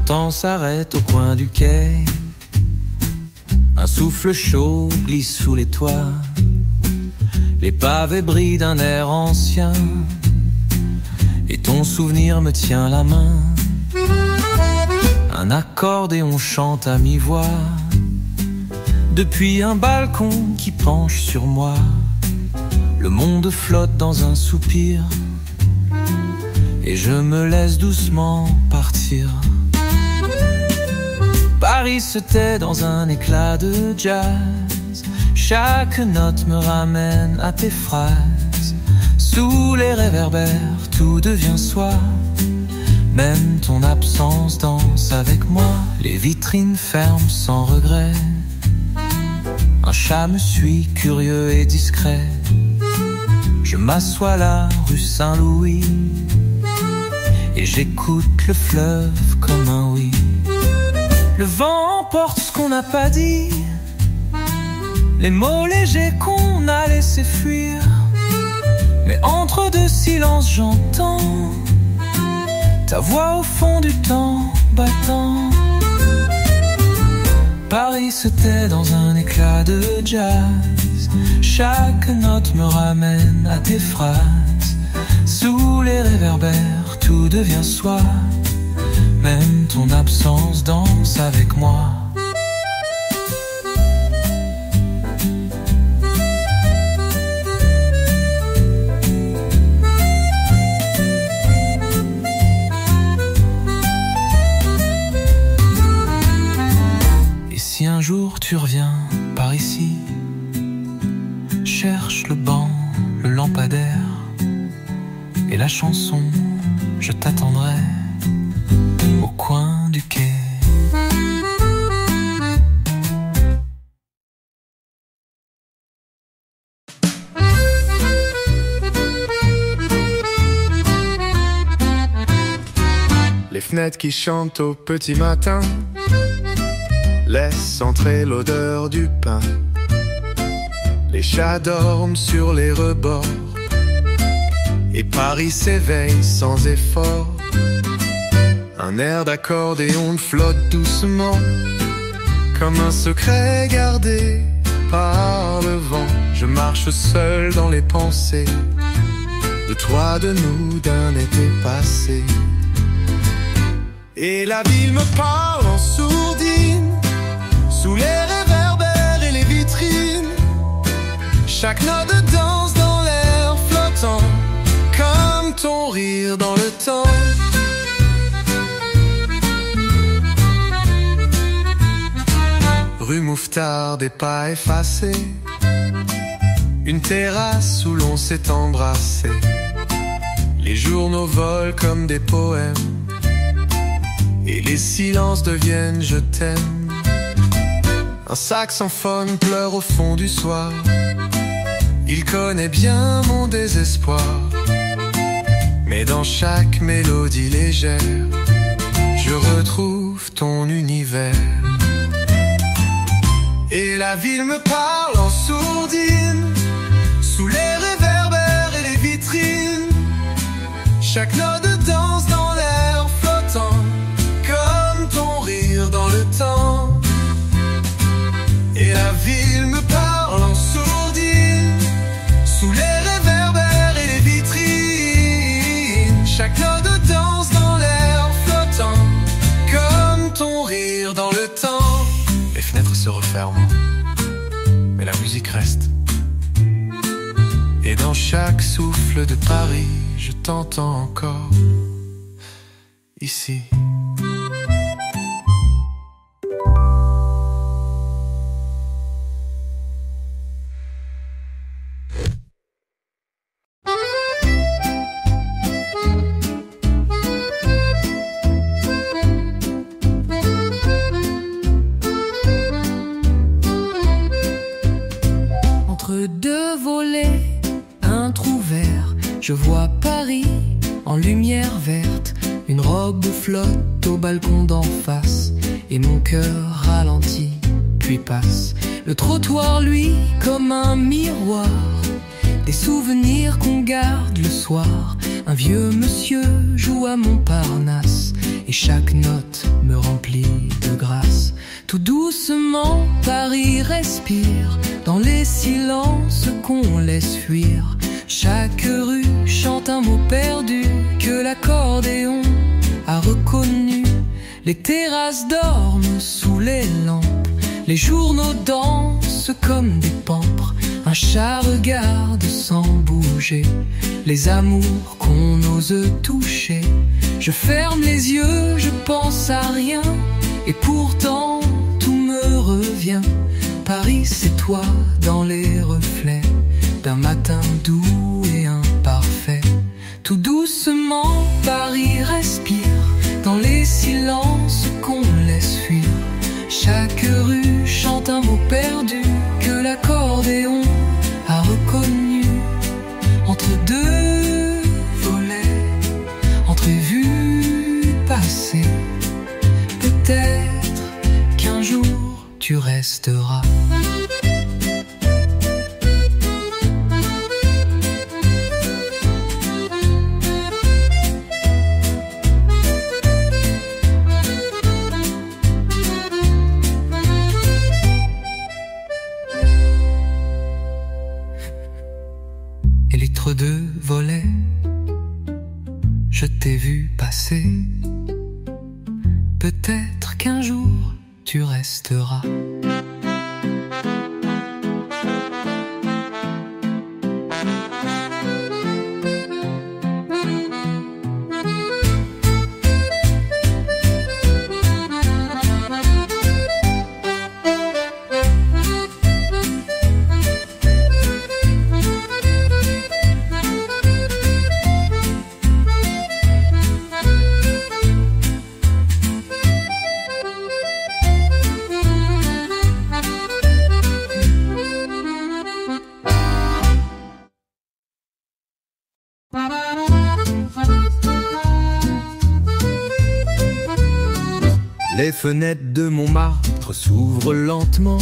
temps s'arrête au coin du quai. Un souffle chaud glisse sous les toits. Les pavés brillent d'un air ancien. Et ton souvenir me tient la main. Un accordéon chante à mi-voix depuis un balcon qui penche sur moi. Le monde flotte dans un soupir et je me laisse doucement partir. Paris se tait dans un éclat de jazz. Chaque note me ramène à tes phrases. Sous les réverbères, tout devient soi. Même ton absence danse avec moi. Les vitrines ferment sans regret. Un chat me suit, curieux et discret. Je m'assois là, rue Saint-Louis, et j'écoute le fleuve comme un oui. Le vent emporte ce qu'on n'a pas dit, les mots légers qu'on a laissés fuir. Mais entre deux silences j'entends ta voix au fond du temps battant. Paris se tait dans un éclat de jazz. Chaque note me ramène à tes phrases. Sous les réverbères, tout devient soi. Même ton absence danse avec moi. Si un jour tu reviens par ici, cherche le banc, le lampadaire et la chanson, je t'attendrai au coin du quai. Les fenêtres qui chantent au petit matin laisse entrer l'odeur du pain. Les chats dorment sur les rebords et Paris s'éveille sans effort. Un air d'accordéon flotte doucement comme un secret gardé par le vent. Je marche seul dans les pensées de toi, de nous, d'un été passé. Et la ville me parle en sourdine sous les réverbères et les vitrines. Chaque note danse dans l'air flottant comme ton rire dans le temps. Rue Mouffetard, des pas effacés, une terrasse où l'on s'est embrassé. Les journaux volent comme des poèmes et les silences deviennent je t'aime. Un saxophone pleure au fond du soir. Il connaît bien mon désespoir, mais dans chaque mélodie légère, je retrouve ton univers. Et la ville me parle en sourdine sous les réverbères et les vitrines. Chaque note danse dans l'air flottant comme ton rire dans le temps. Et la ville me parle en sourdine sous les réverbères et les vitrines. Chaque note danse dans l'air flottant comme ton rire dans le temps. Les fenêtres se referment, mais la musique reste. Et dans chaque souffle de Paris, je t'entends encore ici. Deux volets, un trou vert, je vois Paris en lumière verte. Une robe flotte au balcon d'en face et mon cœur ralentit puis passe. Le trottoir lui comme un miroir, des souvenirs qu'on garde le soir. Un vieux monsieur joue à Montparnasse et chaque note me remplit de grâce. Tout doucement, Paris respire dans les silences qu'on laisse fuir. Chaque rue chante un mot perdu que l'accordéon a reconnu. Les terrasses dorment sous les lampes, les journaux dansent comme des pampres. Un chat regarde sans bouger les amours qu'on ose toucher. Je ferme les yeux, je pense à rien, et pourtant tout me revient. Paris, c'est toi dans les reflets d'un matin doux et imparfait. Tout doucement, Paris respire dans les silences qu'on laisse fuir. Chaque rue chante un mot perdu que l'accordéon a reconnu. Entre deux volets, entrevus passés, peut-être qu'un jour tu resteras. Deux volets, je t'ai vu passer. Peut-être qu'un jour tu resteras. Les fenêtres de Montmartre s'ouvrent lentement,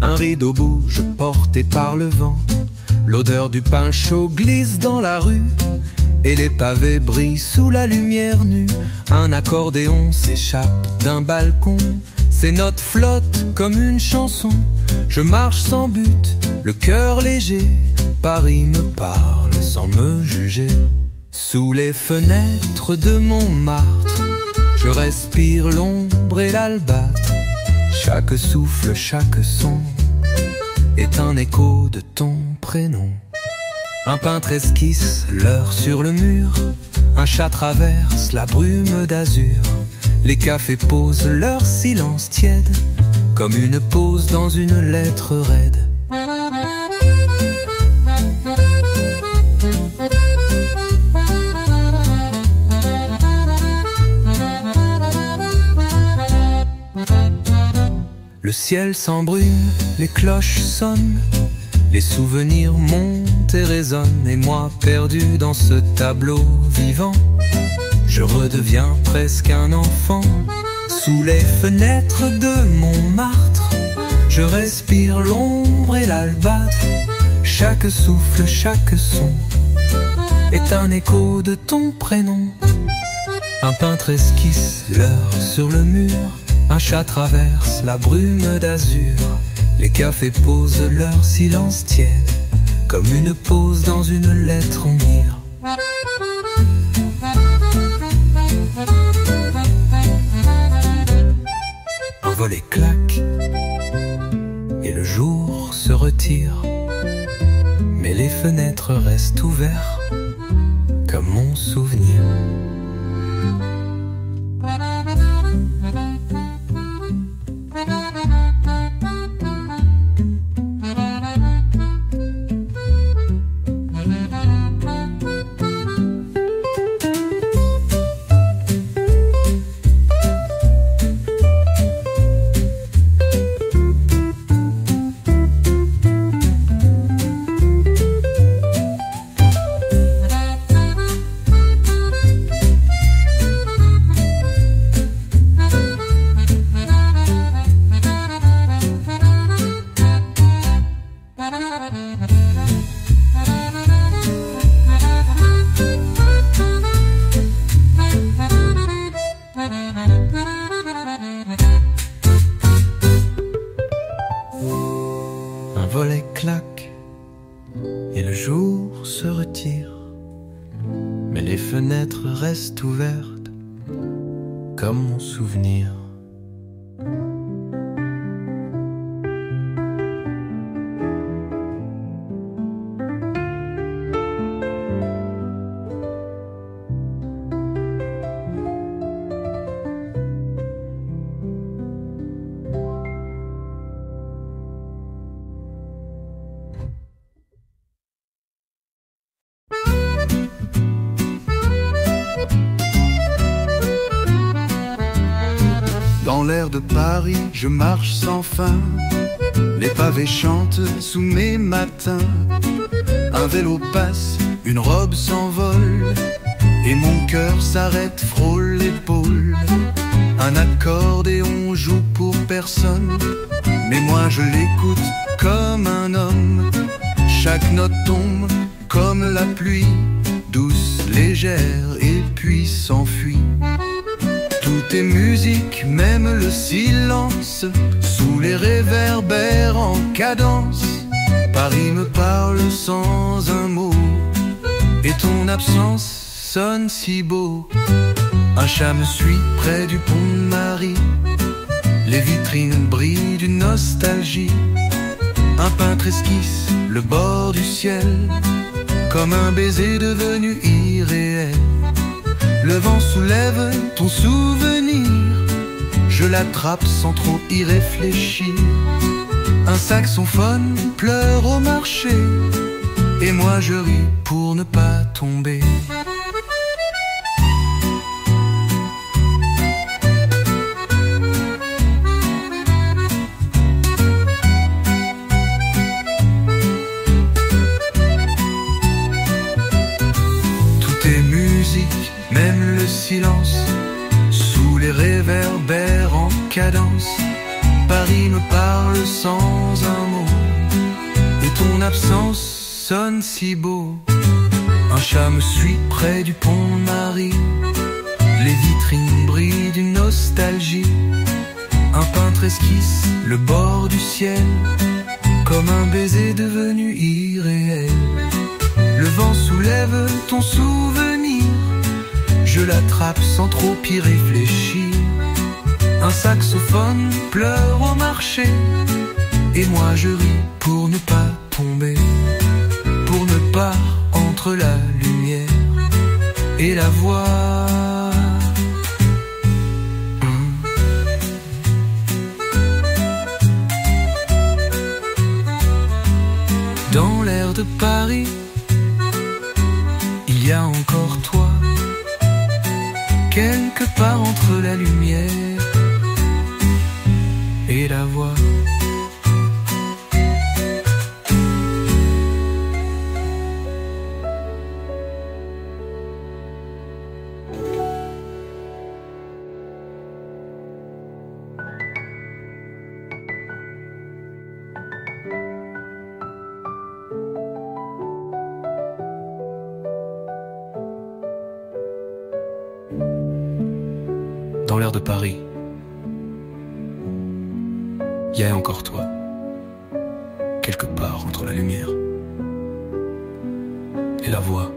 un rideau bouge porté par le vent. L'odeur du pain chaud glisse dans la rue, et les pavés brillent sous la lumière nue. Un accordéon s'échappe d'un balcon, ses notes flottent comme une chanson. Je marche sans but, le cœur léger, Paris me parle sans me juger. Sous les fenêtres de Montmartre, je respire l'ombre et l'albâtre. Chaque souffle, chaque son est un écho de ton prénom. Un peintre esquisse l'heure sur le mur, un chat traverse la brume d'azur. Les cafés posent leur silence tiède, comme une pause dans une lettre raide. Le ciel s'embrume, les cloches sonnent, les souvenirs montent et résonnent. Et moi, perdu dans ce tableau vivant, je redeviens presque un enfant. Sous les fenêtres de Montmartre, je respire l'ombre et l'albâtre. Chaque souffle, chaque son est un écho de ton prénom. Un peintre esquisse l'heure sur le mur, un chat traverse la brume d'azur. Les cafés posent leur silence tiède, comme une pause dans une lettre en mire. Un volet claque, et le jour se retire. Mais les fenêtres restent ouvertes, comme mon souvenir. cours se retire, mais les fenêtres restent ouvertes comme mon souvenir. Dans l'air de Paris, je marche sans fin. Les pavés chantent sous mes matins. Un vélo passe, une robe s'envole, et mon cœur s'arrête, frôle l'épaule. Un accordéon joue pour personne, mais moi je l'écoute comme un homme. Chaque note tombe comme la pluie, douce, légère, et puis s'enfuit. Tout est musique, même le silence, sous les réverbères en cadence. Paris me parle sans un mot, et ton absence sonne si beau. Un chat me suit près du pont de Marie, les vitrines brillent d'une nostalgie. Un peintre esquisse le bord du ciel, comme un baiser devenu irréel. Le vent soulève ton souvenir, je l'attrape sans trop y réfléchir. Un saxophone pleure au marché, et moi je ris pour ne pas tomber. Tout est musique, même le silence, sous les réverbères en cadence. Paris me parle sans un mot, et ton absence sonne si beau. Un chat me suit près du pont de Marie, les vitrines brillent d'une nostalgie. Un peintre esquisse le bord du ciel, comme un baiser devenu irréel. Le vent soulève ton souvenir, je l'attrape sans trop y réfléchir. Un saxophone pleure au marché, et moi je ris pour ne pas tomber. Pour ne pas entre la lumière et la voix. Dans l'air de Paris, il y a encore toi, quelque part entre la lumière et la voix. Dans l'air de Paris, il y a encore toi, quelque part entre la lumière et la voix.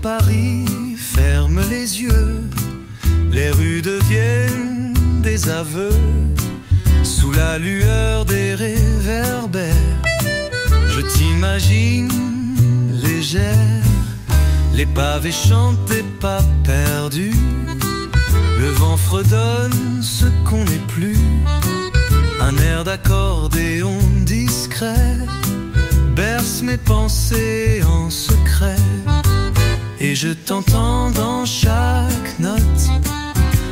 Paris ferme les yeux, les rues deviennent des aveux. Sous la lueur des réverbères, je t'imagine légère. Les pavés chantent des pas perdus, le vent fredonne ce qu'on n'est plus. Un air d'accordéon discret berce mes pensées en secret. Et je t'entends dans chaque note,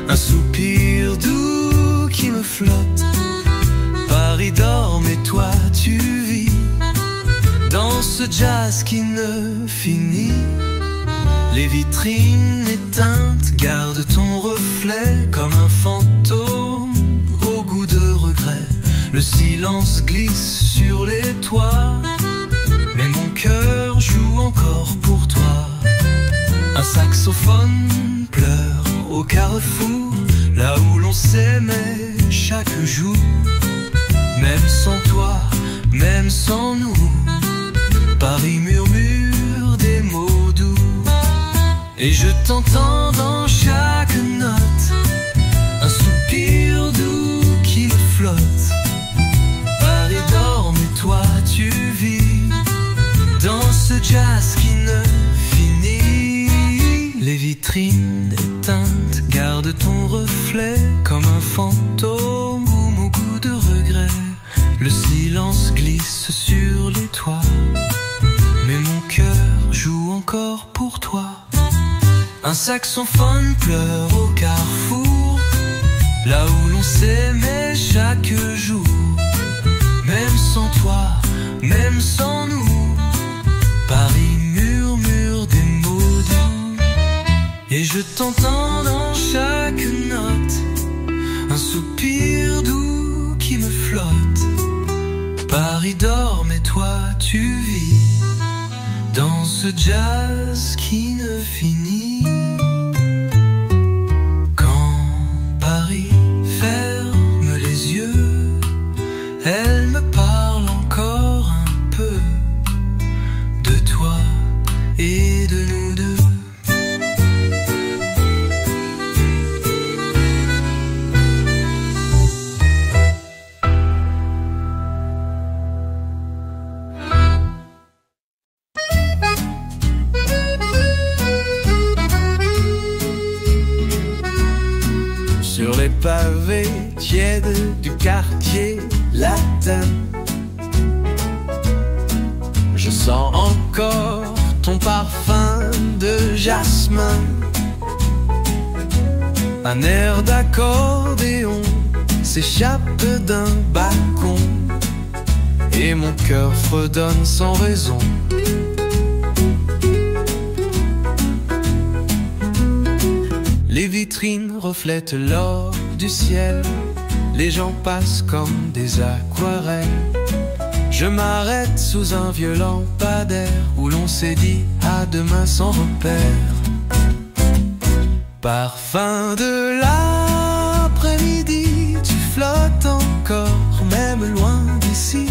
un soupir doux qui me flotte. Paris dort mais toi tu vis dans ce jazz qui ne finit. Les vitrines éteintes gardent ton reflet comme un fantôme au goût de regret. Le silence glisse sur les toits, mais mon cœur joue encore pour toi. Un saxophone pleure au carrefour, là où l'on s'aimait chaque jour. Même sans toi, même sans nous, Paris murmure des mots doux. Et je t'entends dans chaque note, un soupir doux qui flotte. Paris dort mais toi tu vis dans ce jazz qui ne finit. Les vitrines éteintes gardent ton reflet comme un fantôme ou mon goût de regret. Le silence glisse sur les toits, mais mon cœur joue encore pour toi. Un saxophone pleure au carrefour, là où l'on s'aimait chaque jour. Même sans toi, même sans nous, Paris murmure des mots doux. Et je t'entends dans chaque note, un soupir doux qui me flotte. Paris dort mais toi tu vis dans ce jazz qui ne finit. Quand Paris ferme les yeux, elle me parle encore un peu de toi et de nous deux. Sur les pavés tièdes du quartier latin, je sens encore ton parfum de jasmin. Un air d'accordéon s'échappe d'un balcon et mon cœur fredonne sans raison. Les vitrines reflètent l'or du ciel, les gens passent comme des aquarelles. Je m'arrête sous un vieux lampadaire où l'on s'est dit à demain sans repère. Parfum de l'après-midi, tu flottes encore, même loin d'ici.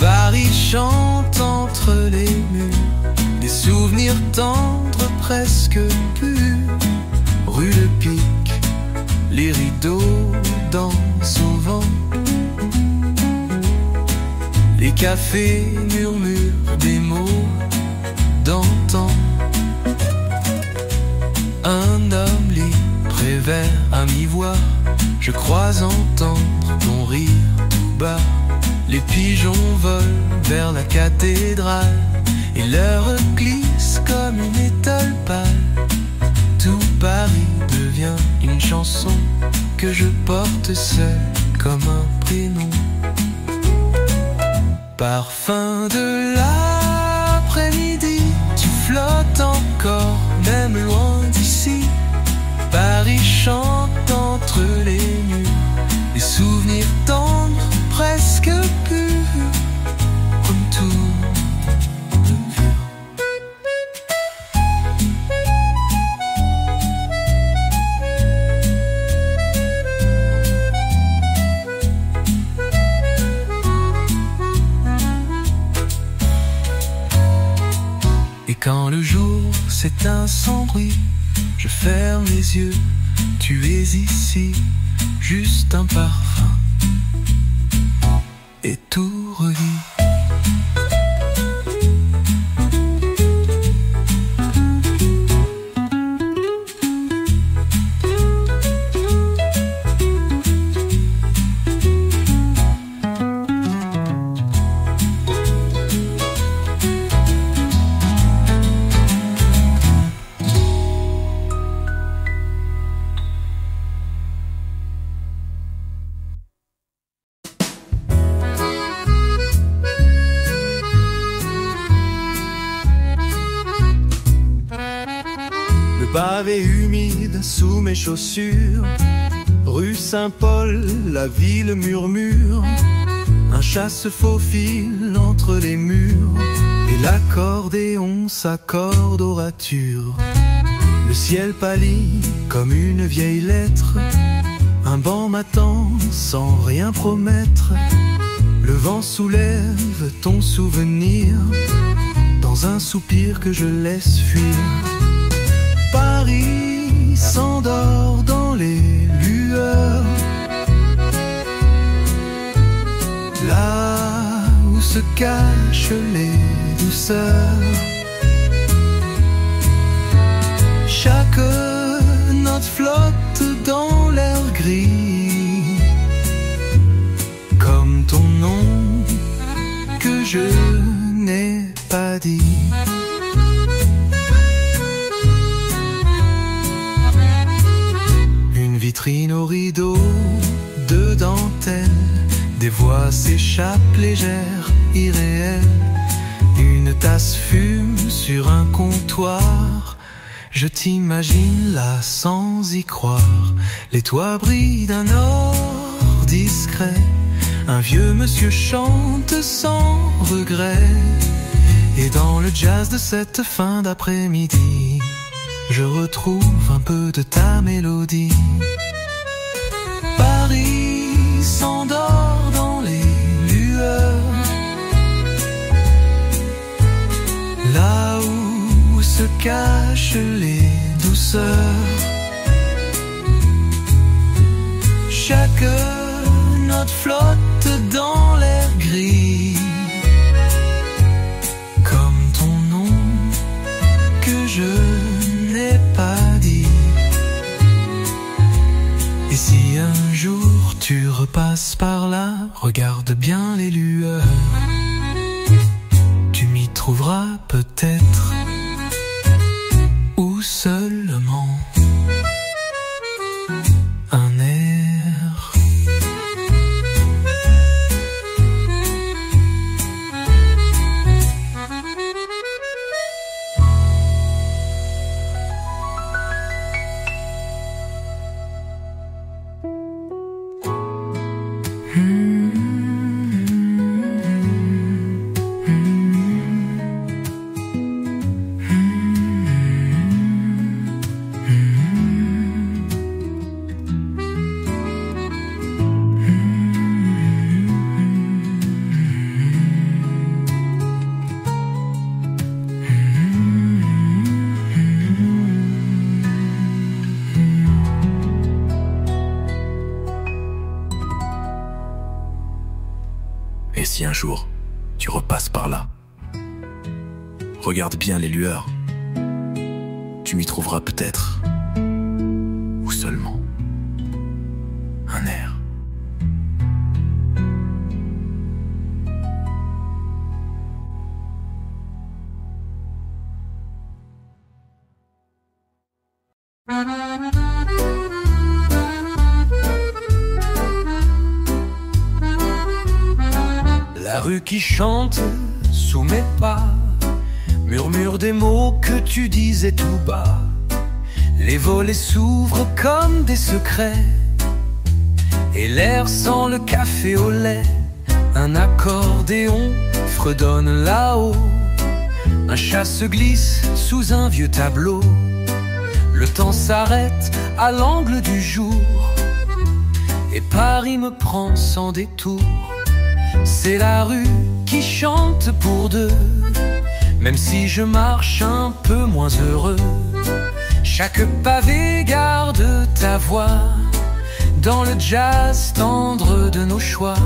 Paris chante entre les murs, des souvenirs tendres presque purs. Rue Le Pic, les rideaux dansent au vent. Les cafés murmurent des mots d'antan. Un homme libre et vert à mi-voix, je crois entendre ton rire tout bas. Les pigeons volent vers la cathédrale et l'heure glisse comme une étoile pâle. Tout Paris devient une chanson que je porte seul comme un prénom. Parfum de l'après-midi, tu flottes encore, même loin d'ici. Paris chante entre les murs, des souvenirs tendres, presque purs, comme tout. Quand le jour s'éteint sans bruit, je ferme les yeux, tu es ici, juste un parfum, et tout revit. Pavé humide sous mes chaussures, Rue Saint-Paul, la ville murmure. Un chat se faufile entre les murs et l'accordéon s'accorde aux ratures. Le ciel pâlit comme une vieille lettre. Un banc m'attend sans rien promettre. Le vent soulève ton souvenir dans un soupir que je laisse fuir. Paris s'endort dans les lueurs, là où se cachent les douceurs. Chaque note flotte dans l'air gris, comme ton nom que je n'ai pas dit. Une vitrine au rideau de dentelle, des voix s'échappent légères, irréelles. Une tasse fume sur un comptoir. Je t'imagine là sans y croire. Les toits brillent d'un or discret. Un vieux monsieur chante sans regret. Et dans le jazz de cette fin d'après-midi, je retrouve un peu de ta mélodie. Paris s'endort dans les lueurs, là où se cachent les douceurs. Chaque note flotte dans l'air gris, comme ton nom que je n'ai pas dit. Et si un jour tu repasses par là, regarde bien les lueurs. Tu m'y trouveras peut-être, ou seulement un air. Et si un jour, tu repasses par là, regarde bien les lueurs. Tu m'y trouveras peut-être, ou seulement un air. La rue qui chante sous mes pas murmure des mots que tu disais tout bas. Les volets s'ouvrent comme des secrets et l'air sent le café au lait. Un accordéon fredonne là-haut. Un chat se glisse sous un vieux tableau. Le temps s'arrête à l'angle du jour et Paris me prend sans détour. C'est la rue qui chante pour deux, même si je marche un peu moins heureux. Chaque pavé garde ta voix dans le jazz tendre de nos choix.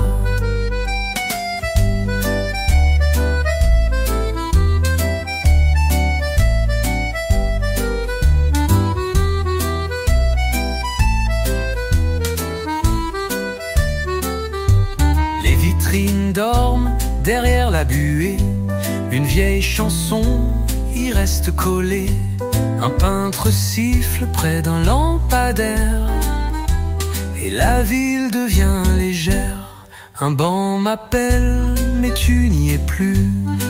Les vitrines dorment derrière la buée. Une vieille chanson y reste collée. Un peintre siffle près d'un lampadaire et la ville devient légère. Un banc m'appelle mais tu n'y es plus.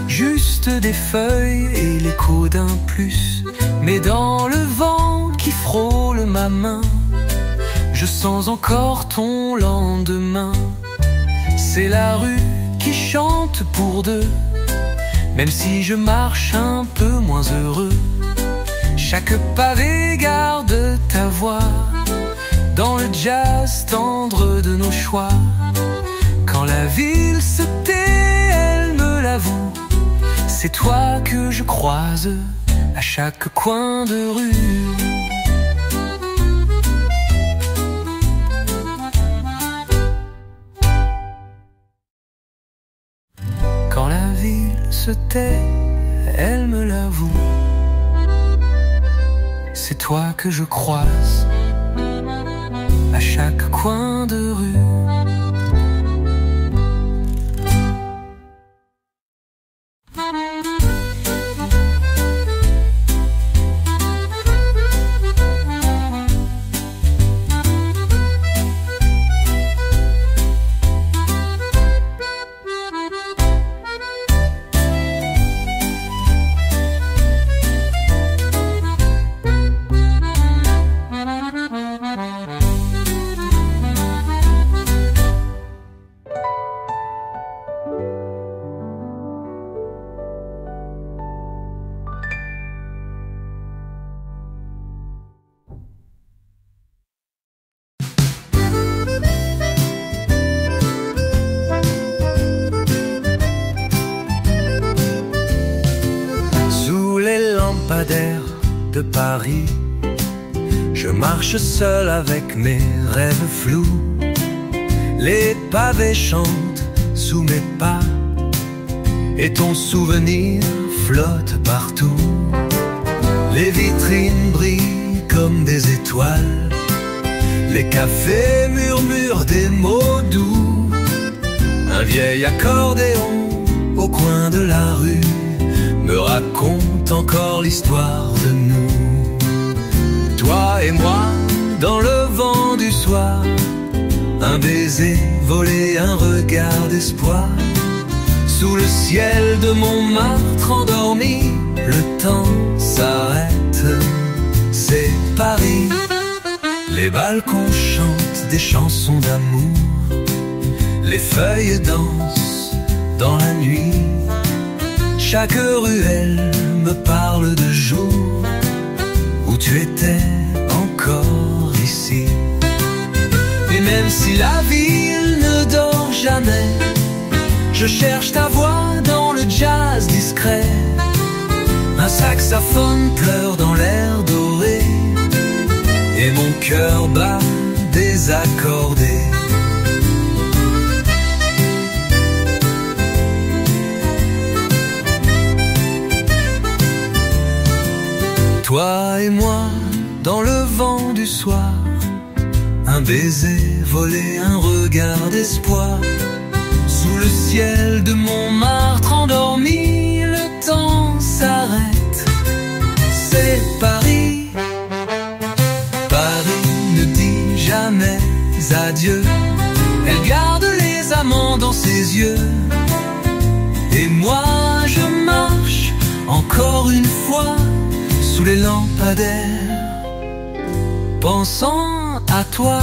Juste des feuilles et l'écho d'un plus. Mais dans le vent qui frôle ma main, je sens encore ton lendemain. C'est la rue qui chante pour deux, même si je marche un peu moins heureux. Chaque pavé garde ta voix, dans le jazz tendre de nos choix. Quand la ville se tait, elle me l'avoue, c'est toi que je croise à chaque coin de rue. Quand la ville se tait, elle me l'avoue, c'est toi que je croise à chaque coin de rue. De Paris, je marche seul avec mes rêves flous. Les pavés chantent sous mes pas et ton souvenir flotte partout. Les vitrines brillent comme des étoiles, les cafés murmurent des mots doux. Un vieil accordéon au coin de la rue me raconte encore l'histoire de nous. Toi et moi, dans le vent du soir, un baiser volé, un regard d'espoir. Sous le ciel de Montmartre endormi, le temps s'arrête. C'est Paris, les balcons chantent des chansons d'amour. Les feuilles dansent dans la nuit. Chaque ruelle me parle de jours où tu étais encore ici. Et même si la ville ne dort jamais, je cherche ta voix dans le jazz discret. Un saxophone pleure dans l'air doré et mon cœur bat désaccordé. Toi et moi, dans le vent du soir, un baiser volé, un regard d'espoir. Sous le ciel de Montmartre endormi, le temps s'arrête. C'est Paris, Paris ne dit jamais adieu. Elle garde les amants dans ses yeux. Et moi je marche encore une fois sous les lampadaires, pensant à toi.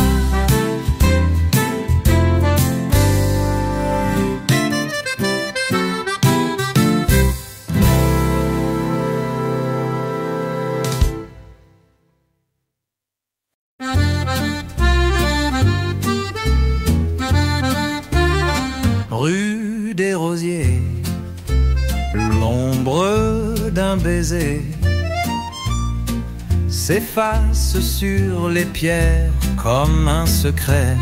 Rue des Rosiers, l'ombre d'un baiser s'efface sur les pierres comme un secret.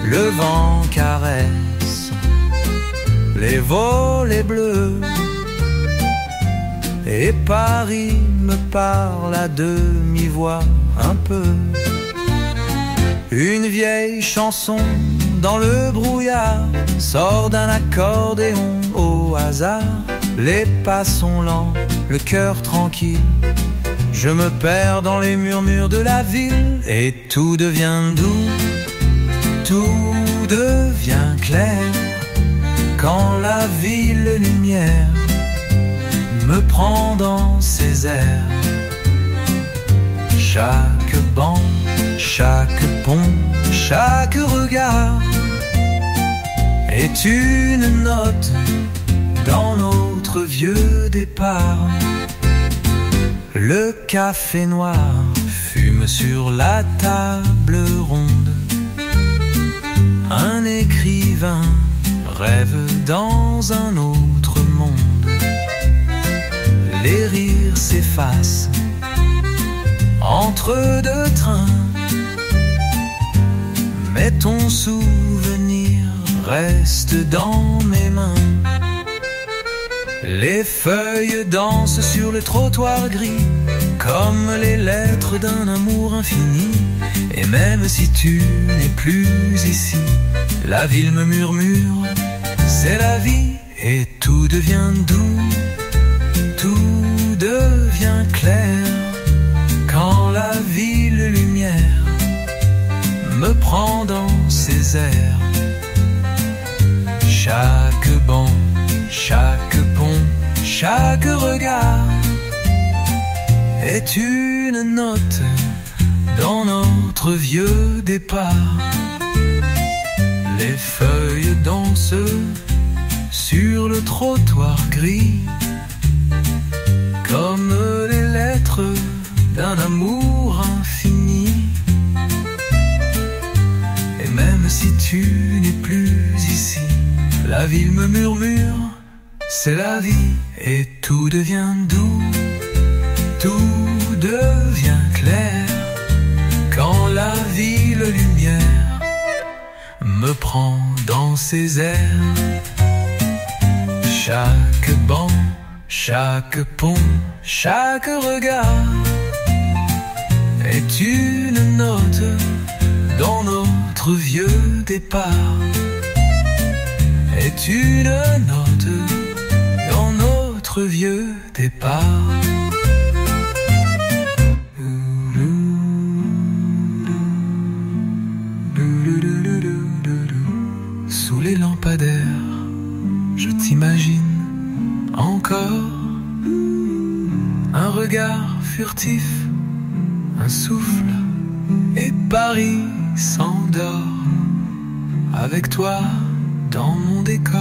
Le vent caresse les volets bleus et Paris me parle à demi-voix un peu. Une vieille chanson dans le brouillard sort d'un accordéon au hasard. Les pas sont lents, le cœur tranquille. Je me perds dans les murmures de la ville et tout devient doux, tout devient clair quand la ville lumière me prend dans ses airs. Chaque banc, chaque pont, chaque regard est une note dans notre vieux départ. Le café noir fume sur la table ronde. Un écrivain rêve dans un autre monde. Les rires s'effacent entre deux trains, mais ton souvenir reste dans mes mains. Les feuilles dansent sur le trottoir gris, comme les lettres d'un amour infini. Et même si tu n'es plus ici, la ville me murmure, c'est la vie. Et tout devient doux, tout devient clair, quand la ville lumière me prend dans ses airs. Chaque banc, chaque pont, chaque regard est une note dans notre vieux départ. Les feuilles dansent sur le trottoir gris, comme les lettres d'un amour infini. Et même si tu n'es plus ici, la ville me murmure, c'est la vie. Et tout devient doux, tout devient clair, quand la ville lumière me prend dans ses airs. Chaque banc, chaque pont, chaque regard est une note dans notre vieux départ. Est une note dans notre vieux départ. Sous les lampadaires, je t'imagine encore. Un regard furtif, un souffle, et Paris s'endort avec toi dans mon décor.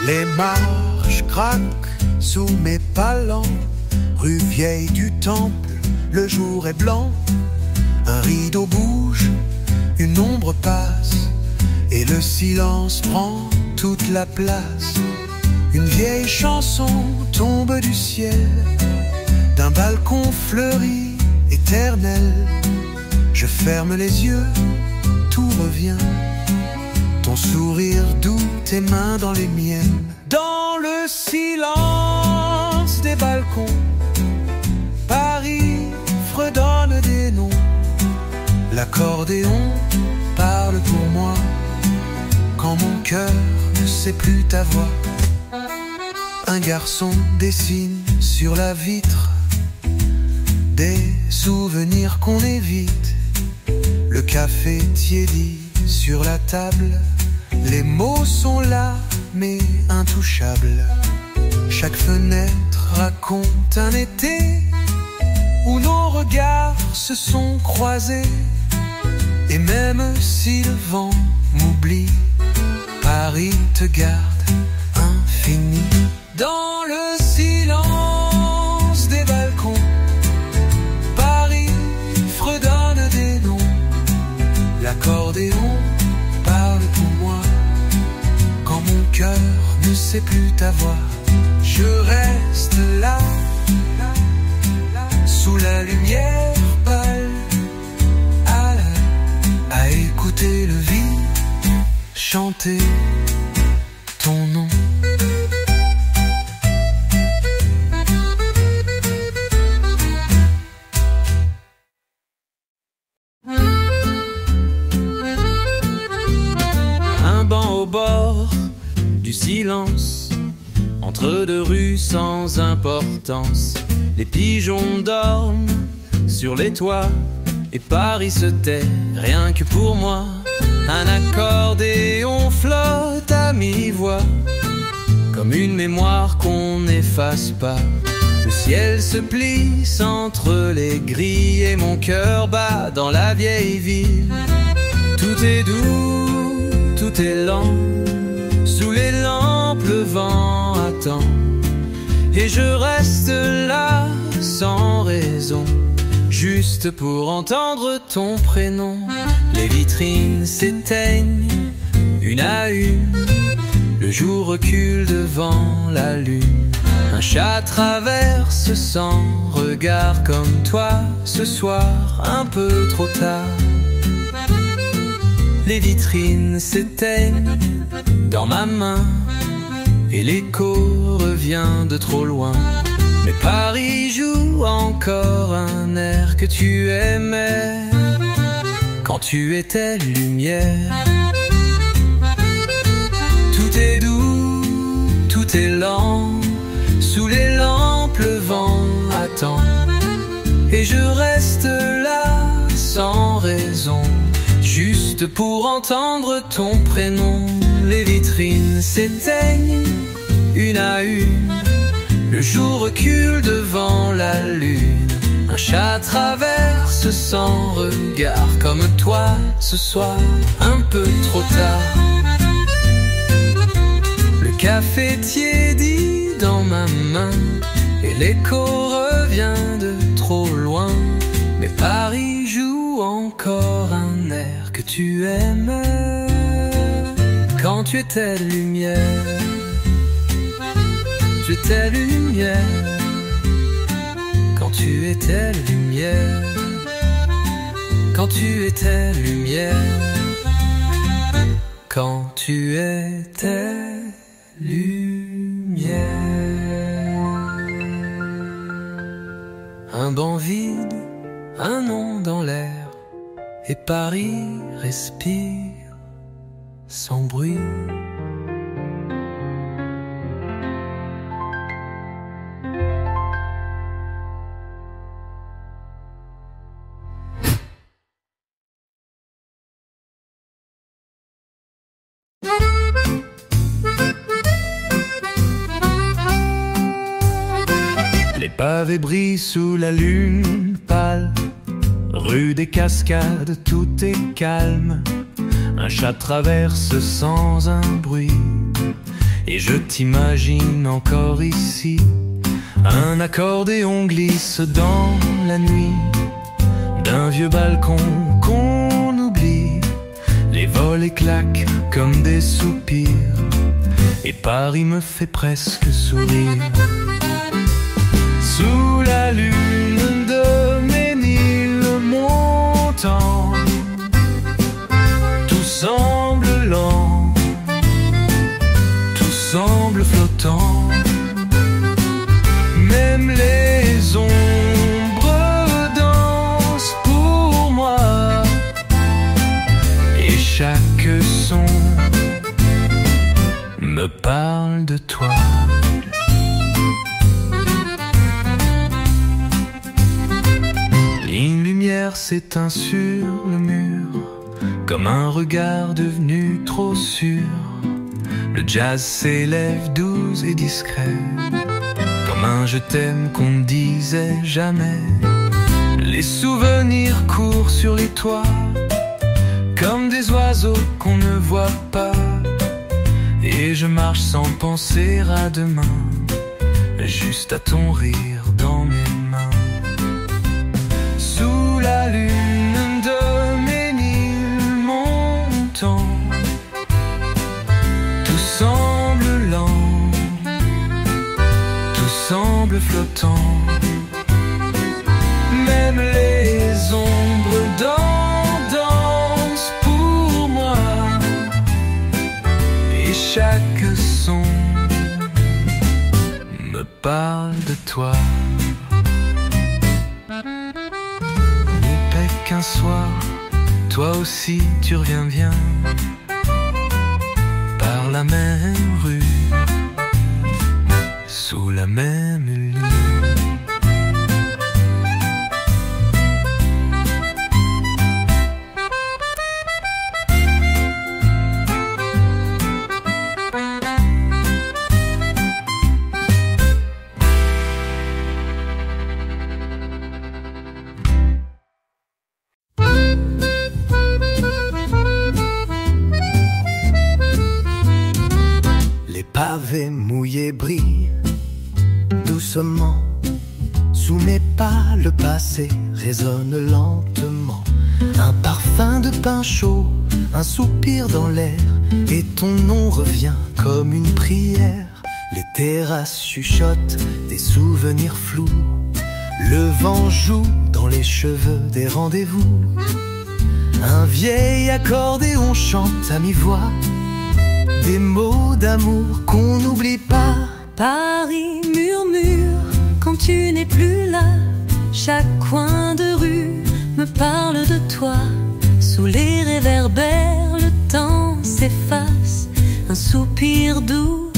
Les marches craquent sous mes palans, rue vieille du Temple, le jour est blanc. Un rideau bouge, une ombre passe, et le silence prend toute la place. Une vieille chanson tombe du ciel, d'un balcon fleuri, éternel. Je ferme les yeux, tout revient. Ton sourire doux, tes mains dans les miennes. Dans le silence des balcons, Paris fredonne des noms. L'accordéon parle pour moi, quand mon cœur ne sait plus ta voix. Un garçon dessine sur la vitre des souvenirs qu'on évite. Le café tiédit sur la table, les mots sont là mais intouchables. Chaque fenêtre raconte un été où nos regards se sont croisés. Et même si le vent m'oublie, Paris te garde infini. Dans le silence des balcons, Paris fredonne des noms. L'accordéon parle pour moi, quand mon cœur ne sait plus ta voix. Je reste là, sous la lumière pâle, à écouter le vide chanter ton nom. Un banc au bord du silence, entre deux rues sans importance. Les pigeons dorment sur les toits et Paris se tait, rien que pour moi. Un accordéon flotte à mi-voix, comme une mémoire qu'on n'efface pas. Le ciel se plisse entre les grilles et mon cœur bat dans la vieille ville. Tout est doux, tout est lent, sous les lampes le vent attend. Et je reste là sans raison, juste pour entendre ton prénom. Les vitrines s'éteignent une à une, le jour recule devant la lune. Un chat traverse sans regard comme toi ce soir, un peu trop tard. Les vitrines s'éteignent dans ma main et l'écho revient de trop loin. Mais Paris joue encore un air que tu aimais quand tu étais lumière. Tout est doux, tout est lent, sous les lampes le vent attend. Et je reste là sans raison, juste pour entendre ton prénom. Les vitrines s'éteignent une à une, le jour recule devant la lune. Un chat traverse sans regard comme toi ce soir, un peu trop tard. Le café tiédit dans ma main et l'écho revient de trop loin. Mais Paris joue encore un air que tu aimais quand tu étais lumière. J'étais lumière quand tu étais lumière. Quand tu étais lumière. Quand tu étais lumière. Un banc vide, un nom dans l'air, et Paris respire sans bruit. Les pavés brillent sous la lune pâle, rue des Cascades, tout est calme. Un chat traverse sans un bruit, et je t'imagine encore ici. Un accordéon glisse dans la nuit d'un vieux balcon qu'on oublie. Les volets claquent comme des soupirs, et Paris me fait presque sourire. Sous la lune de Ménilmontant, tout semble lent, tout semble flottant. Même les ombres dansent pour moi, et chaque son me parle de toi. Une lumière s'éteint sur le mur, comme un regard devenu trop sûr. Le jazz s'élève doux et discret, comme un je t'aime qu'on ne disait jamais. Les souvenirs courent sur les toits, comme des oiseaux qu'on ne voit pas. Et je marche sans penser à demain, juste à ton rire dans mes mains. Sous la lune de Ménilmontant, tout semble lent, tout semble flottant. Même les ombres dansent pour moi, et chaque son me parle de toi. Qu'un soir, toi aussi tu reviens bien par la même rue. doucement. Sous mes pas, le passé résonne lentement. Un parfum de pain chaud, un soupir dans l'air, et ton nom revient comme une prière. Les terrasses chuchotent des souvenirs flous. Le vent joue dans les cheveux des rendez-vous. Un vieil accordéon chante à mi-voix des mots d'amour qu'on n'oublie pas. Paris murmure quand tu n'es plus là. Chaque coin de rue me parle de toi. Sous les réverbères, le temps s'efface. Un soupir doux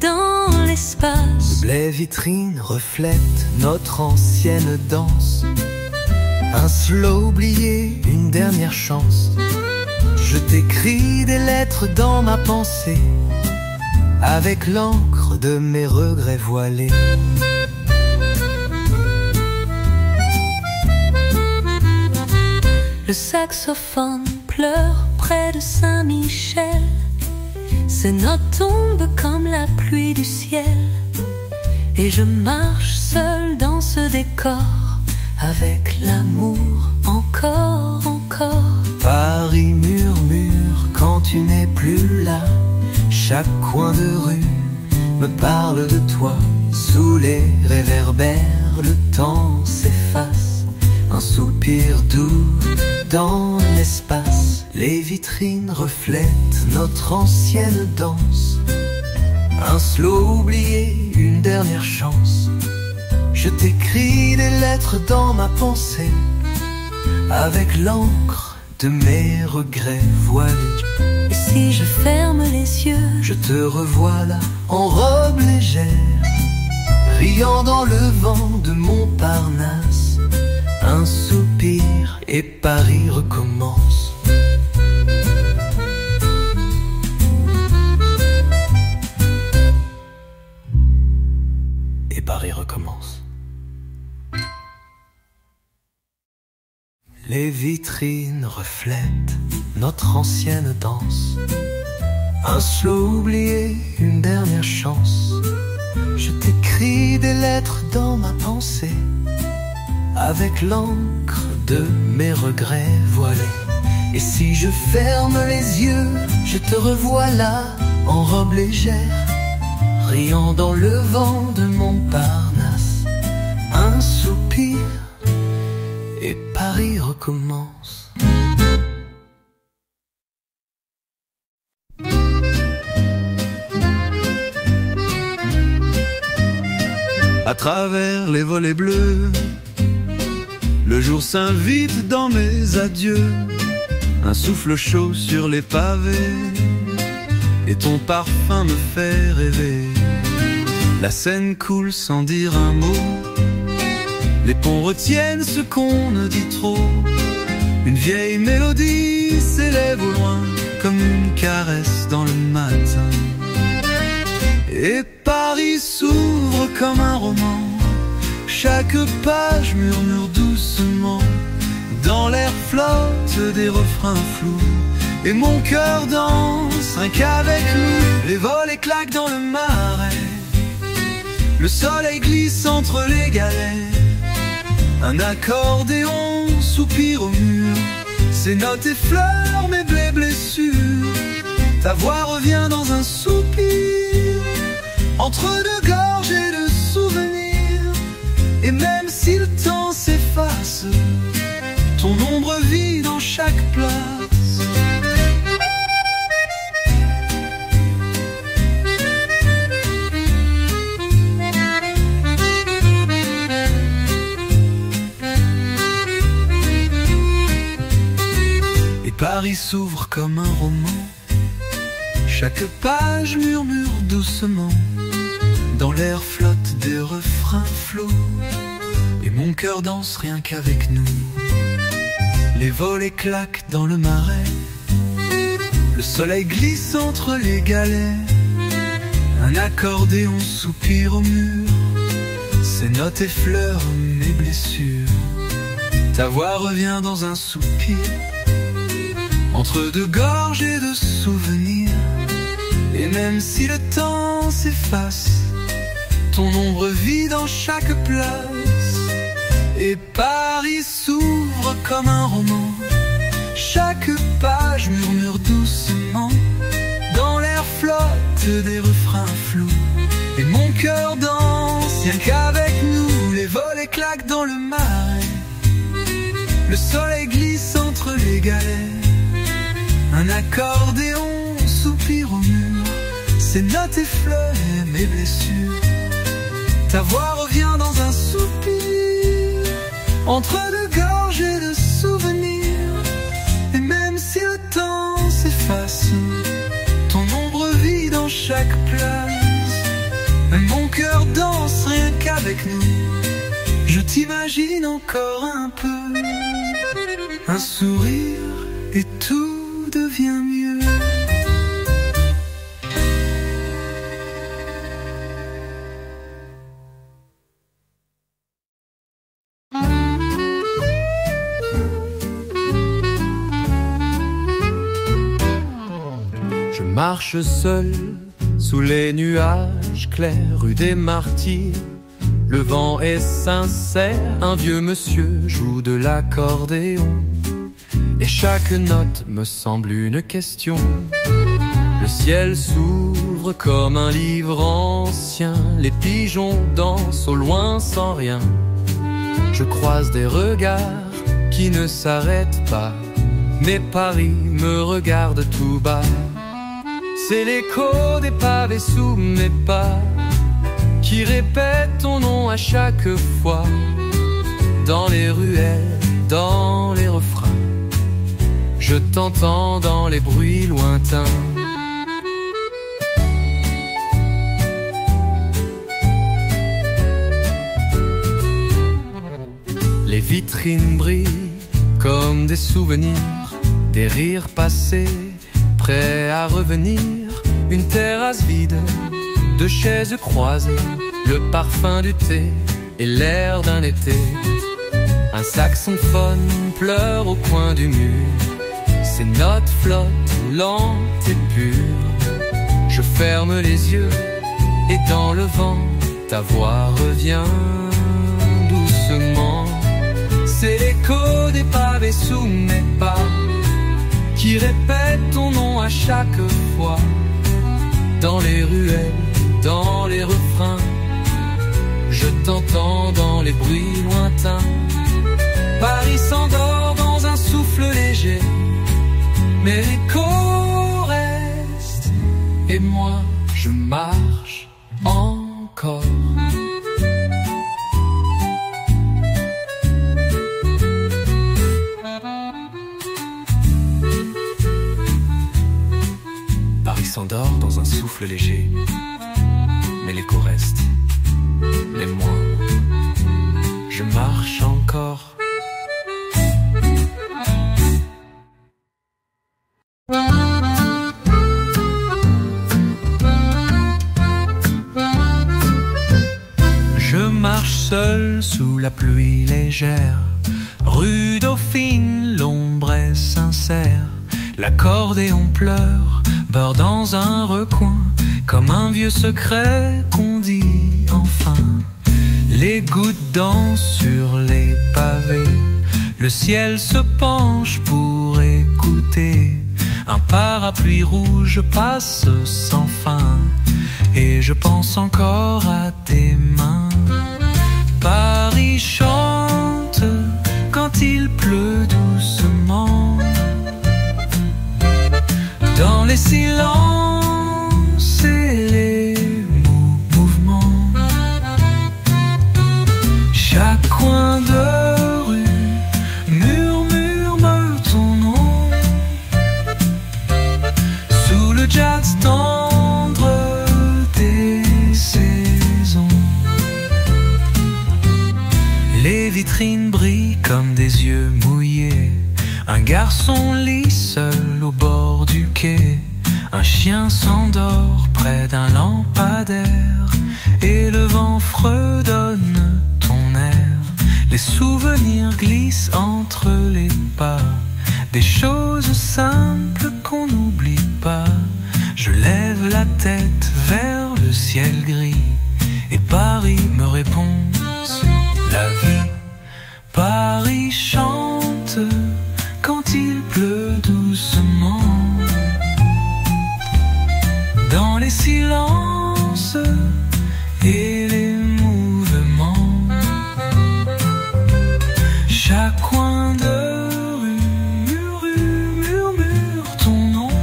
dans l'espace. Les vitrines reflètent notre ancienne danse. Un slow oublié, une dernière chance. Je t'écris des lettres dans ma pensée, avec l'encre de mes regrets voilés. Le saxophone pleure près de Saint-Michel. Ces notes tombent comme la pluie du ciel. Et je marche seul dans ce décor, avec l'amour encore, encore. Paris murmure quand tu n'es plus là. Chaque coin de rue me parle de toi. Sous les réverbères, le temps s'efface. Un soupir doux dans l'espace. Les vitrines reflètent notre ancienne danse. Un slow oublié, une dernière chance. Je t'écris des lettres dans ma pensée, avec l'encre de mes regrets voilés. Et si je ferme les yeux, je te revois là, en robe légère, riant dans le vent de Montparnasse. Un soupir et Paris recommence. Et Paris recommence. Les vitrines reflètent notre ancienne danse. Un slow oublié, une dernière chance. Je t'écris des lettres dans ma pensée, avec l'encre de mes regrets voilés. Et si je ferme les yeux, je te revois là, en robe légère, riant dans le vent de Montparnasse. Un soupir et Paris recommence. À travers les volets bleus, le jour s'invite dans mes adieux. Un souffle chaud sur les pavés, et ton parfum me fait rêver. La Seine coule sans dire un mot. Les ponts retiennent ce qu'on ne dit trop. Une vieille mélodie s'élève au loin, comme une caresse dans le matin. Et Paris s'ouvre comme un roman. Chaque page murmure doucement. Dans l'air flottent des refrains flous, et mon cœur danse rien qu'avec nous. Les volets claquent dans le marais, le soleil glisse entre les galets. Un accordéon soupire au mur, ses notes effleurent mes blessures. Ta voix revient dans un soupir, entre deux gorgées de souvenirs. Et même si le temps s'efface, ton ombre vit dans chaque place. Et Paris s'ouvre comme un roman. Chaque page murmure doucement. Dans l'air flottent des refrains flous, et mon cœur danse rien qu'avec nous. Les volets claquent dans le marais, le soleil glisse entre les galets. Un accordéon soupire au mur, ses notes effleurent mes blessures. Ta voix revient dans un soupir, entre deux gorgées de souvenirs. Et même si le temps s'efface, ton ombre vit dans chaque place. Et Paris s'ouvre comme un roman. Chaque page murmure doucement. Dans l'air flotte des refrains flous. Et mon cœur danse, rien qu'avec nous. Les volets claquent dans le marais. Le soleil glisse entre les galets. Un accordéon soupire au mur. Ses notes effleurent mes blessures. Ta voix revient dans un soupir. Entre deux gorgées de souvenirs. Et même si le temps s'efface, ton ombre vit dans chaque place. Mon cœur danse rien qu'avec nous. Je t'imagine encore un peu. Un sourire et tout devient mieux. Je marche seul sous les nuages clairs, rue des Martyrs. Le vent est sincère, un vieux monsieur joue de l'accordéon. Et chaque note me semble une question. Le ciel s'ouvre comme un livre ancien. Les pigeons dansent au loin sans rien. Je croise des regards qui ne s'arrêtent pas. Mais Paris me regarde tout bas. C'est l'écho des pavés sous mes pas qui répète ton nom à chaque fois. Dans les ruelles, dans les refrains, je t'entends dans les bruits lointains. Les vitrines brillent comme des souvenirs, des rires passés, prêts à revenir. Une terrasse vide, deux chaises croisées, le parfum du thé et l'air d'un été. Un saxophone pleure au coin du mur. Ses notes flottent lentes et pures. Je ferme les yeux et dans le vent, ta voix revient doucement. C'est l'écho des pavés sous mes pas qui répète ton nom à chaque fois. Dans les ruelles, dans les refrains, je t'entends dans les bruits lointains. Paris s'endort dans un souffle léger, mais l'écho reste. Et moi, je marche encore. Paris s'endort dans un souffle léger, mais l'écho reste. Mais moi, je marche encore. Je marche seul sous la pluie légère. Rue Dauphine, l'ombre est sincère. L'accordéon pleure, beurre dans un recoin, comme un vieux secret qu'on dit enfin. Les gouttes dansent sur les pavés. Le ciel se penche pour écouter. Un parapluie rouge passe sans fin. Et je pense encore à tes mains. Paris chante quand il pleut doucement. Dans les silences et les mouvements. Chaque coin de rue murmure ton nom. Sous le jazz tendre des saisons. Les vitrines brillent comme des yeux mouillés. Un garçon lit seul au bord du quai. Un chien s'endort près d'un lampadaire. Et le vent fredonne ton air. Les souvenirs glissent entre les pas. Des choses simples qu'on n'oublie pas. Je lève la tête vers le ciel gris. Et Paris réponse. La vie, Paris chante quand il pleut doucement. Dans les silences et les mouvements, chaque coin de rue murmure ton nom.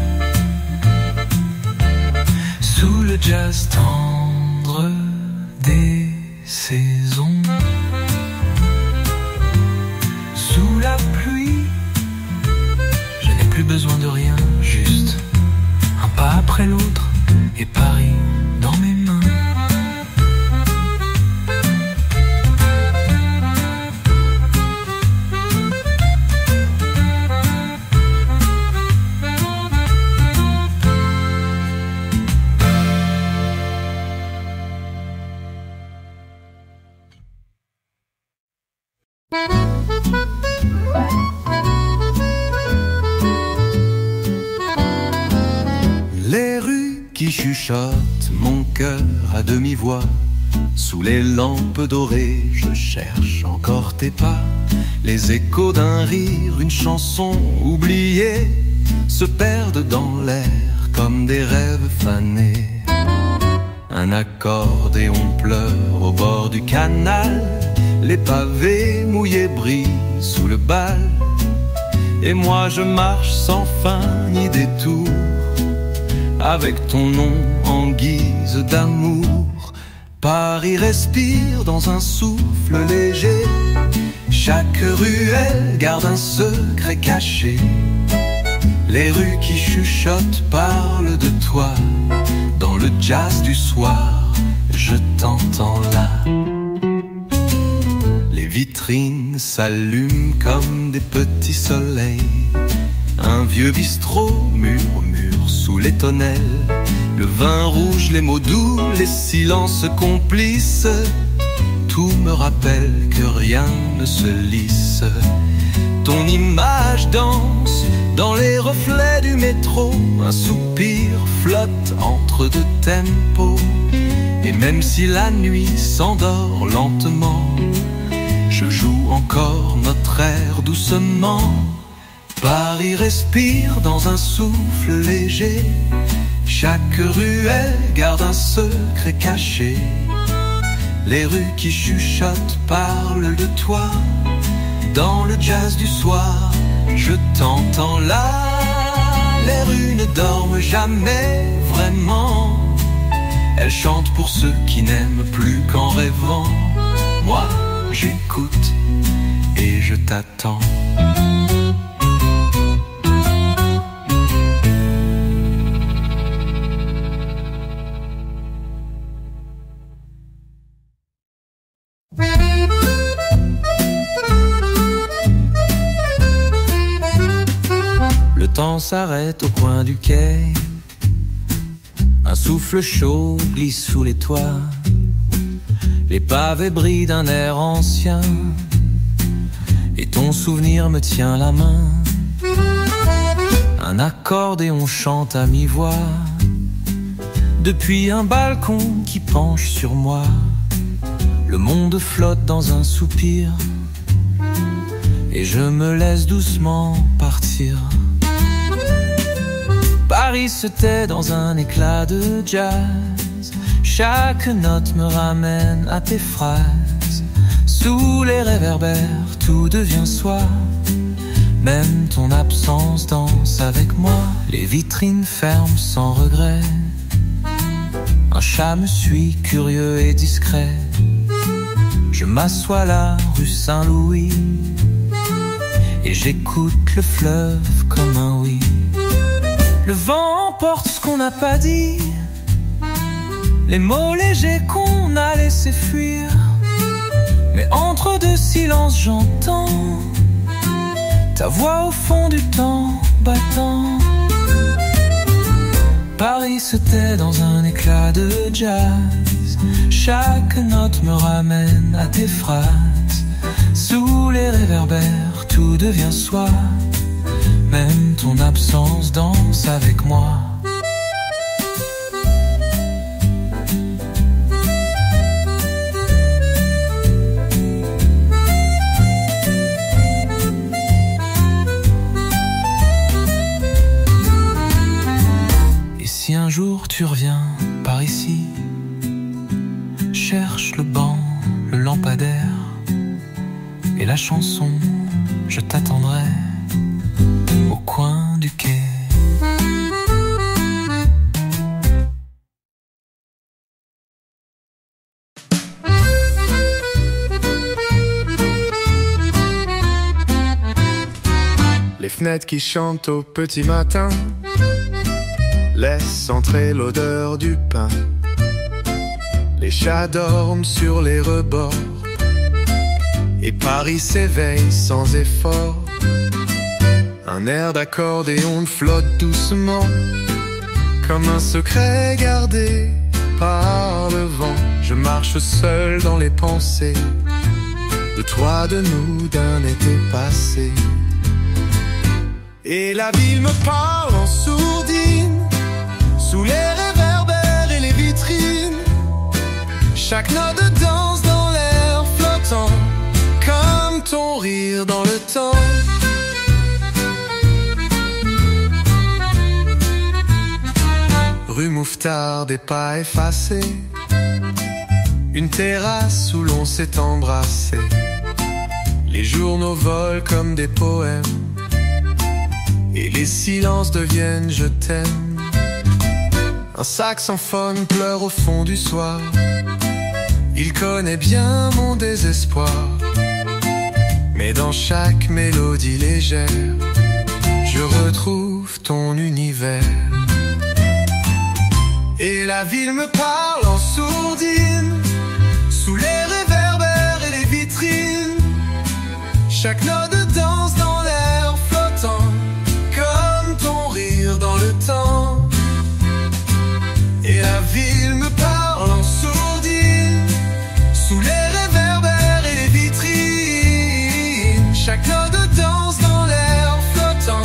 Sous le jazz tendre des saisons, sous la pluie, je n'ai plus besoin de rien, juste un pas après l'autre et Paris dans mes mains. Les rues qui chuchotent mon cœur à demi-voix, sous les lampes dorées, je cherche encore tes pas. Les échos d'un rire, une chanson oubliée, se perdent dans l'air comme des rêves fanés. Un accordéon pleure au bord du canal, les pavés mouillés brillent sous le bal. Et moi je marche sans fin ni détour, avec ton nom en guise d'amour. Paris respire dans un souffle léger, chaque ruelle garde un secret caché. Les rues qui chuchotent parlent de toi, dans le jazz du soir, je t'entends là. Les vitrines s'allument comme des petits soleils, un vieux bistrot murmure sous les tonnelles. Le vin rouge, les mots doux, les silences complices, tout me rappelle que rien ne se lisse. Ton image danse dans les reflets du métro, un soupir flotte entre deux tempos. Et même si la nuit s'endort lentement, je joue encore notre air doucement. Paris respire dans un souffle léger, chaque ruelle garde un secret caché. Les rues qui chuchotent parlent de toi, dans le jazz du soir, je t'entends là. Les rues ne dorment jamais vraiment, elles chantent pour ceux qui n'aiment plus qu'en rêvant. Moi, j'écoute et je t'attends. Le temps s'arrête au coin du quai, un souffle chaud glisse sous les toits. Les pavés brillent d'un air ancien, et ton souvenir me tient la main. Un accordéon chante à mi-voix, depuis un balcon qui penche sur moi. Le monde flotte dans un soupir, et je me laisse doucement partir. Paris se tait dans un éclat de jazz, chaque note me ramène à tes phrases. Sous les réverbères, tout devient soi, même ton absence danse avec moi. Les vitrines ferment sans regret, un chat me suit curieux et discret. Je m'assois là, rue Saint-Louis, et j'écoute le fleuve comme un oui. Le vent emporte ce qu'on n'a pas dit, les mots légers qu'on a laissés fuir. Mais entre deux silences j'entends ta voix au fond du temps battant. Paris se tait dans un éclat de jazz, chaque note me ramène à tes phrases. Sous les réverbères tout devient soi, même ton absence danse avec moi. Si un jour tu reviens par ici, cherche le banc, le lampadaire et la chanson, je t'attendrai au coin du quai. Les fenêtres qui chantent au petit matin laissent entrer l'odeur du pain. Les chats dorment sur les rebords et Paris s'éveille sans effort. Un air d'accordéon flotte doucement comme un secret gardé par le vent. Je marche seul dans les pensées de toi, de nous, d'un été passé. Et la ville me parle en sourdine, sous les réverbères et les vitrines. Chaque note danse dans l'air flottant, comme ton rire dans le temps. Rue Mouffetard, des pas effacés, une terrasse où l'on s'est embrassé. Les journaux volent comme des poèmes et les silences deviennent je t'aime. Un saxophone pleure au fond du soir, il connaît bien mon désespoir. Mais dans chaque mélodie légère, je retrouve ton univers. Et la ville me parle en sourdine, sous les réverbères et les vitrines. Chaque note danse dans l'air flottant, comme ton rire dans le temps. Et la ville me parle en sourdine, sous les réverbères et les vitrines. Chaque note danse dans l'air flottant,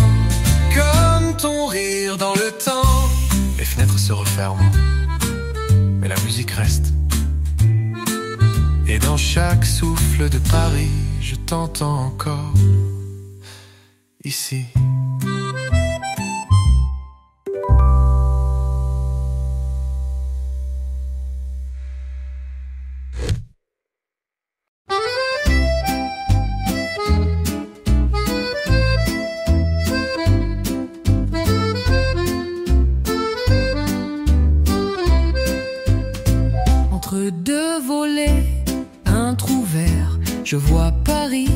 comme ton rire dans le temps. Les fenêtres se referment, mais la musique reste. Et dans chaque souffle de Paris, je t'entends encore, ici. Entre deux volets, un trou vert, je vois Paris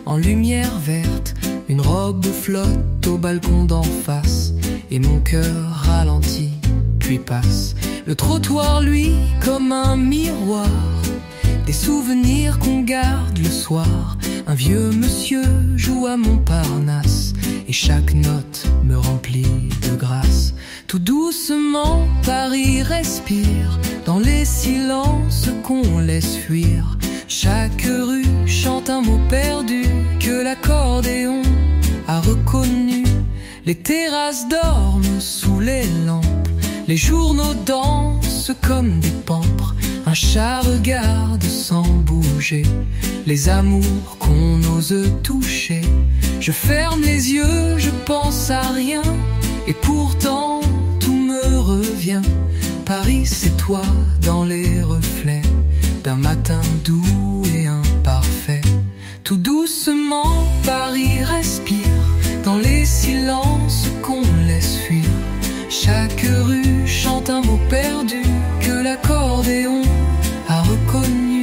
en lumière verte. Une robe flotte au balcon d'en face et mon cœur ralentit, puis passe. Le trottoir, lui, comme un miroir, des souvenirs qu'on garde le soir. Un vieux monsieur joue à Montparnasse et chaque note me remplit de grâce. Tout doucement, Paris respire dans les silences qu'on laisse fuir. Chaque rue chante un mot perdu que l'accordéon a reconnu. Les terrasses dorment sous les lampes, les journaux dansent comme des pampres. Un chat regarde sans bouger les amours qu'on ose toucher. Je ferme les yeux, je pense à rien, et pourtant tout me revient. Paris, c'est toi dans les reflets d'un matin doux et imparfait. Tout doucement, Paris respire dans les silences qu'on laisse fuir. Chaque rue chante un mot perdu que l'accordéon a reconnu.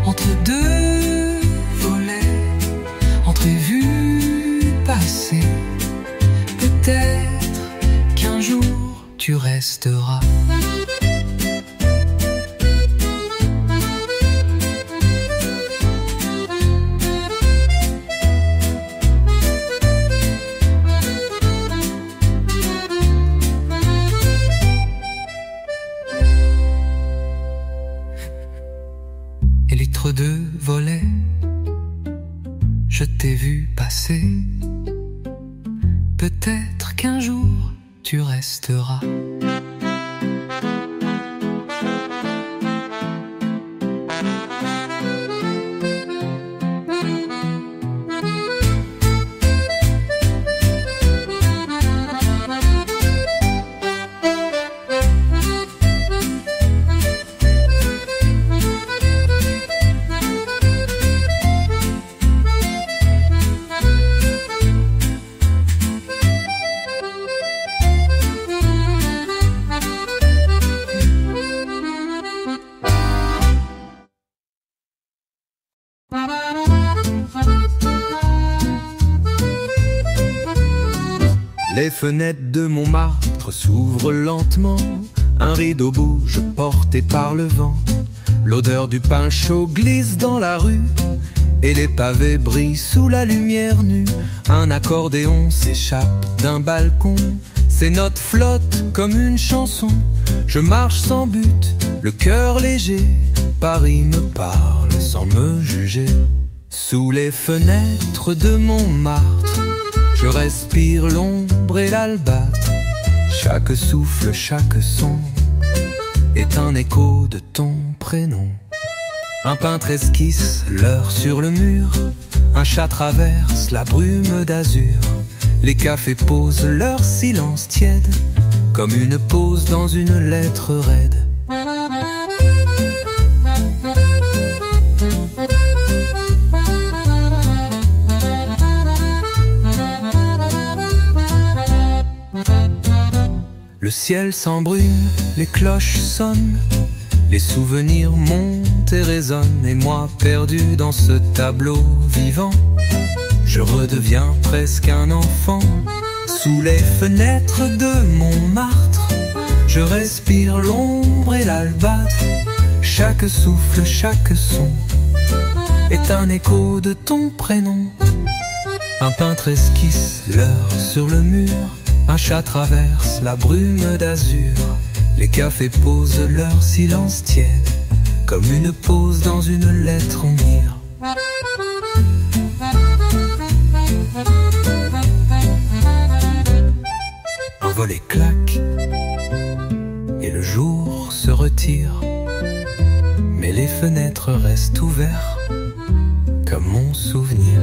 Entre deux volets, entrevues passées, peut-être qu'un jour tu resteras. Entre deux volets, je t'ai vu passer. Peut-être qu'un jour tu resteras. fenêtres de Montmartre s'ouvrent lentement. Un rideau bouge porté par le vent. L'odeur du pain chaud glisse dans la rue et les pavés brillent sous la lumière nue. Un accordéon s'échappe d'un balcon. Ses notes flottent comme une chanson. Je marche sans but, le cœur léger. Paris me parle sans me juger. Sous les fenêtres de Montmartre, je respire l'ombre et l'albâtre. Chaque souffle, chaque son est un écho de ton prénom. Un peintre esquisse l'heure sur le mur. Un chat traverse la brume d'azur. Les cafés posent leur silence tiède, comme une pause dans une lettre raide. Le ciel s'embrume, les cloches sonnent, les souvenirs montent et résonnent. Et moi, perdu dans ce tableau vivant, je redeviens presque un enfant. Sous les fenêtres de Montmartre, je respire l'ombre et l'albâtre. Chaque souffle, chaque son est un écho de ton prénom. Un peintre esquisse l'heure sur le mur. Un chat traverse la brume d'azur. Les cafés posent leur silence tiède, comme une pause dans une lettre en mire. Un volet claque et le jour se retire, mais les fenêtres restent ouvertes comme mon souvenir.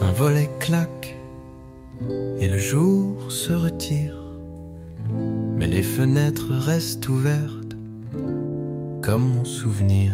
Un volet claque et le jour se retire, mais les fenêtres restent ouvertes comme mon souvenir.